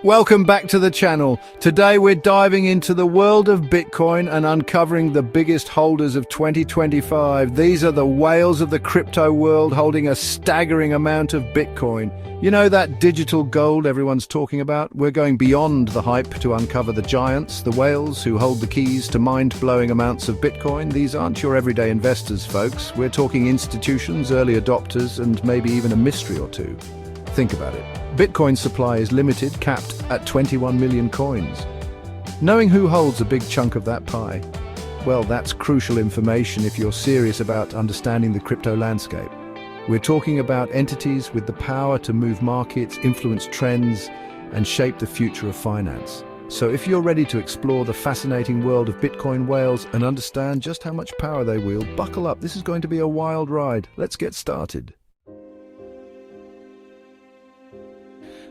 Welcome back to the channel. Today we're diving into the world of Bitcoin and uncovering the biggest holders of 2025. These are the whales of the crypto world holding a staggering amount of Bitcoin. You know that digital gold everyone's talking about? We're going beyond the hype to uncover the giants, the whales who hold the keys to mind-blowing amounts of Bitcoin. These aren't your everyday investors, folks. We're talking institutions, early adopters, and maybe even a mystery or two. Think about it. Bitcoin's supply is limited, capped at 21 million coins. Knowing who holds a big chunk of that pie, well, that's crucial information if you're serious about understanding the crypto landscape. We're talking about entities with the power to move markets, influence trends, and shape the future of finance. So if you're ready to explore the fascinating world of Bitcoin whales and understand just how much power they wield, buckle up. This is going to be a wild ride. Let's get started.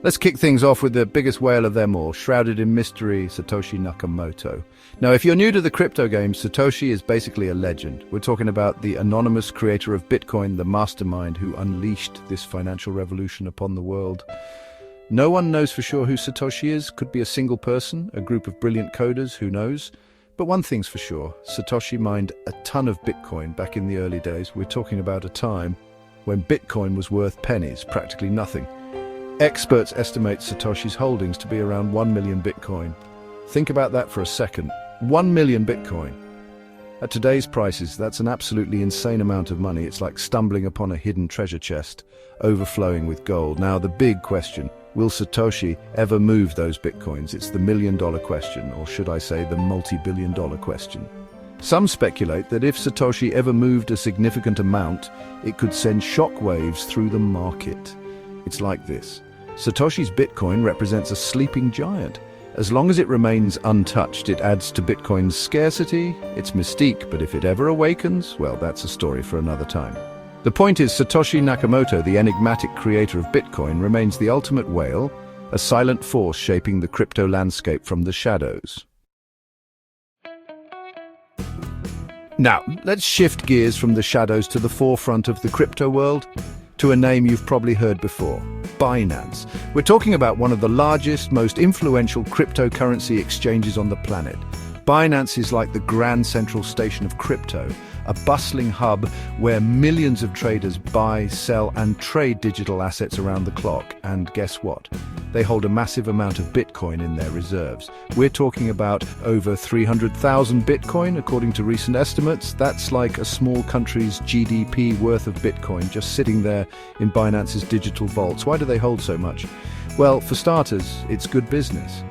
Let's kick things off with the biggest whale of them all, shrouded in mystery, Satoshi Nakamoto. Now, if you're new to the crypto game, Satoshi is basically a legend. We're talking about the anonymous creator of Bitcoin, the mastermind who unleashed this financial revolution upon the world. No one knows for sure who Satoshi is. Could be a single person, a group of brilliant coders, who knows? But one thing's for sure, Satoshi mined a ton of Bitcoin back in the early days. We're talking about a time when Bitcoin was worth pennies, practically nothing. Experts estimate Satoshi's holdings to be around 1 million Bitcoin. Think about that for a second. 1 million Bitcoin. At today's prices, that's an absolutely insane amount of money. It's like stumbling upon a hidden treasure chest, overflowing with gold. Now, the big question, will Satoshi ever move those Bitcoins? It's the million-dollar question, or should I say the multi-billion-dollar question. Some speculate that if Satoshi ever moved a significant amount, it could send shockwaves through the market. It's like this. Satoshi's Bitcoin represents a sleeping giant. As long as it remains untouched, it adds to Bitcoin's scarcity, its mystique, but if it ever awakens, well, that's a story for another time. The point is, Satoshi Nakamoto, the enigmatic creator of Bitcoin, remains the ultimate whale, a silent force shaping the crypto landscape from the shadows. Now, let's shift gears from the shadows to the forefront of the crypto world, to a name you've probably heard before, Binance. We're talking about one of the largest, most influential cryptocurrency exchanges on the planet. Binance is like the grand central station of crypto, a bustling hub where millions of traders buy, sell, and trade digital assets around the clock. And guess what? They hold a massive amount of Bitcoin in their reserves. We're talking about over 300,000 Bitcoin, according to recent estimates. That's like a small country's GDP worth of Bitcoin just sitting there in Binance's digital vaults. Why do they hold so much? Well, for starters, it's good business.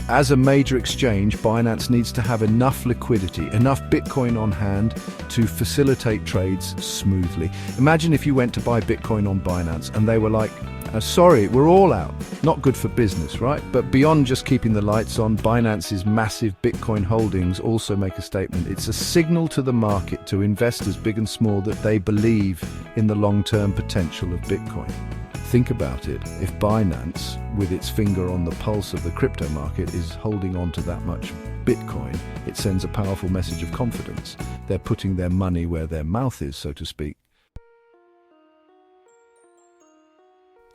As a major exchange, Binance needs to have enough liquidity, enough Bitcoin on hand to facilitate trades smoothly. Imagine if you went to buy Bitcoin on Binance and they were like, sorry, we're all out. Not good for business, right? But beyond just keeping the lights on, Binance's massive Bitcoin holdings also make a statement. It's a signal to the market, to investors big and small, that they believe in the long-term potential of Bitcoin. Think about it. If Binance, with its finger on the pulse of the crypto market, is holding on to that much Bitcoin, it sends a powerful message of confidence. They're putting their money where their mouth is, so to speak.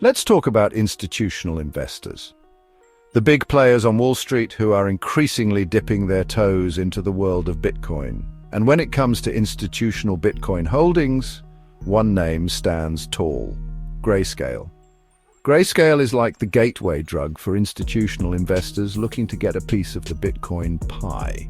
Let's talk about institutional investors. The big players on Wall Street who are increasingly dipping their toes into the world of Bitcoin. And when it comes to institutional Bitcoin holdings, one name stands tall. Grayscale. Grayscale is like the gateway drug for institutional investors looking to get a piece of the Bitcoin pie.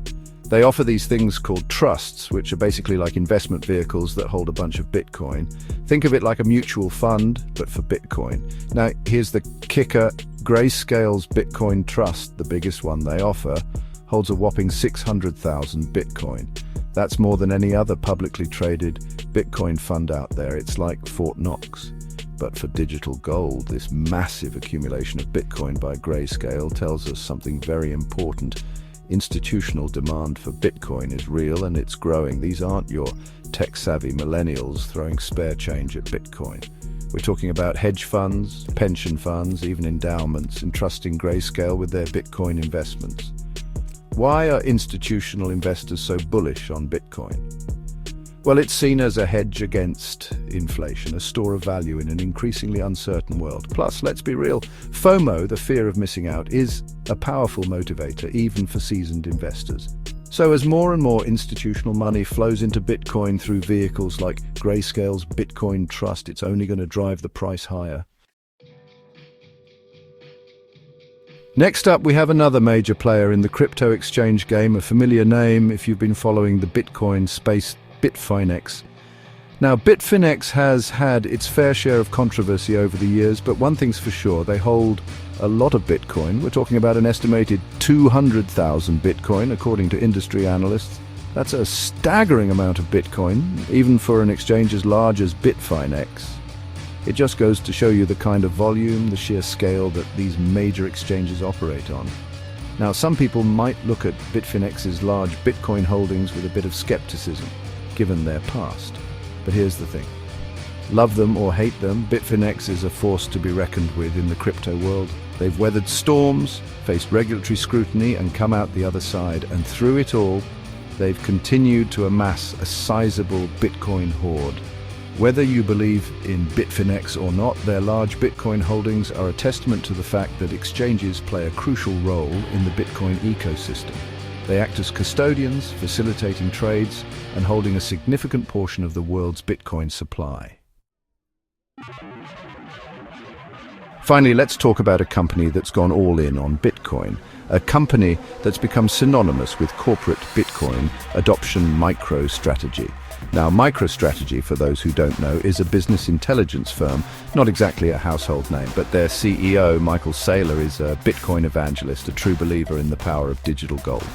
They offer these things called trusts, which are basically like investment vehicles that hold a bunch of Bitcoin. Think of it like a mutual fund, but for Bitcoin. Now, here's the kicker. Grayscale's Bitcoin Trust, the biggest one they offer, holds a whopping 600,000 Bitcoin. That's more than any other publicly traded Bitcoin fund out there. It's like Fort Knox. But for digital gold, this massive accumulation of Bitcoin by Grayscale tells us something very important. Institutional demand for Bitcoin is real and it's growing. These aren't your tech-savvy millennials throwing spare change at Bitcoin. We're talking about hedge funds, pension funds, even endowments, entrusting Grayscale with their Bitcoin investments. Why are institutional investors so bullish on Bitcoin? Well, it's seen as a hedge against inflation, a store of value in an increasingly uncertain world. Plus, let's be real, FOMO, the fear of missing out, is a powerful motivator, even for seasoned investors. So as more and more institutional money flows into Bitcoin through vehicles like Grayscale's Bitcoin Trust, it's only going to drive the price higher. Next up, we have another major player in the crypto exchange game, a familiar name if you've been following the Bitcoin space, Bitfinex. Now, Bitfinex has had its fair share of controversy over the years, but one thing's for sure, they hold a lot of Bitcoin. We're talking about an estimated 200,000 Bitcoin, according to industry analysts. That's a staggering amount of Bitcoin, even for an exchange as large as Bitfinex. It just goes to show you the kind of volume, the sheer scale that these major exchanges operate on. Now, some people might look at Bitfinex's large Bitcoin holdings with a bit of skepticism, given their past. But here's the thing. Love them or hate them, Bitfinex is a force to be reckoned with in the crypto world. They've weathered storms, faced regulatory scrutiny, and come out the other side. And through it all, they've continued to amass a sizable Bitcoin hoard. Whether you believe in Bitfinex or not, their large Bitcoin holdings are a testament to the fact that exchanges play a crucial role in the Bitcoin ecosystem. They act as custodians, facilitating trades and holding a significant portion of the world's Bitcoin supply. Finally, let's talk about a company that's gone all in on Bitcoin, a company that's become synonymous with corporate Bitcoin adoption, MicroStrategy. Now, MicroStrategy, for those who don't know, is a business intelligence firm, not exactly a household name, but their CEO, Michael Saylor, is a Bitcoin evangelist, a true believer in the power of digital gold.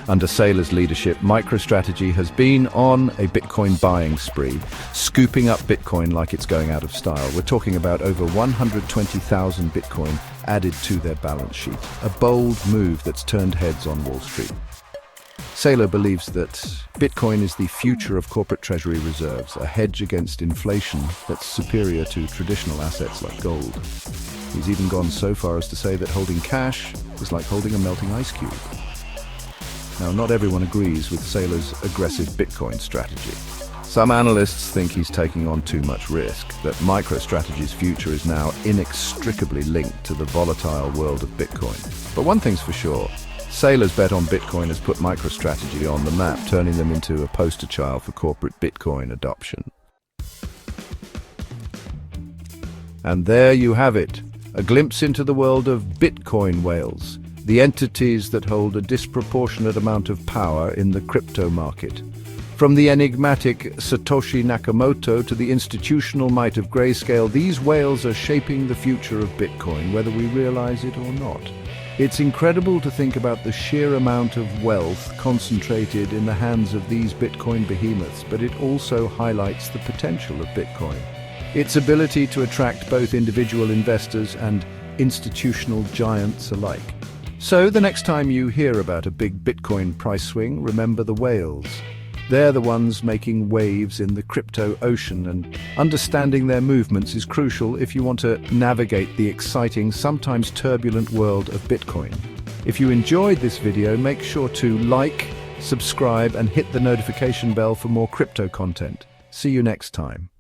Under Saylor's leadership, MicroStrategy has been on a Bitcoin buying spree, scooping up Bitcoin like it's going out of style. We're talking about over 120,000 Bitcoin added to their balance sheet, a bold move that's turned heads on Wall Street. Saylor believes that Bitcoin is the future of corporate treasury reserves, a hedge against inflation that's superior to traditional assets like gold. He's even gone so far as to say that holding cash is like holding a melting ice cube. Now, not everyone agrees with Saylor's aggressive Bitcoin strategy. Some analysts think he's taking on too much risk, that MicroStrategy's future is now inextricably linked to the volatile world of Bitcoin. But one thing's for sure, Saylor's bet on Bitcoin has put MicroStrategy on the map, turning them into a poster child for corporate Bitcoin adoption. And there you have it, a glimpse into the world of Bitcoin whales, the entities that hold a disproportionate amount of power in the crypto market. From the enigmatic Satoshi Nakamoto to the institutional might of Grayscale, these whales are shaping the future of Bitcoin, whether we realize it or not. It's incredible to think about the sheer amount of wealth concentrated in the hands of these Bitcoin behemoths, but it also highlights the potential of Bitcoin. Its ability to attract both individual investors and institutional giants alike. So the next time you hear about a big Bitcoin price swing, remember the whales. They're the ones making waves in the crypto ocean, and understanding their movements is crucial if you want to navigate the exciting, sometimes turbulent world of Bitcoin. If you enjoyed this video, make sure to like, subscribe, and hit the notification bell for more crypto content. See you next time.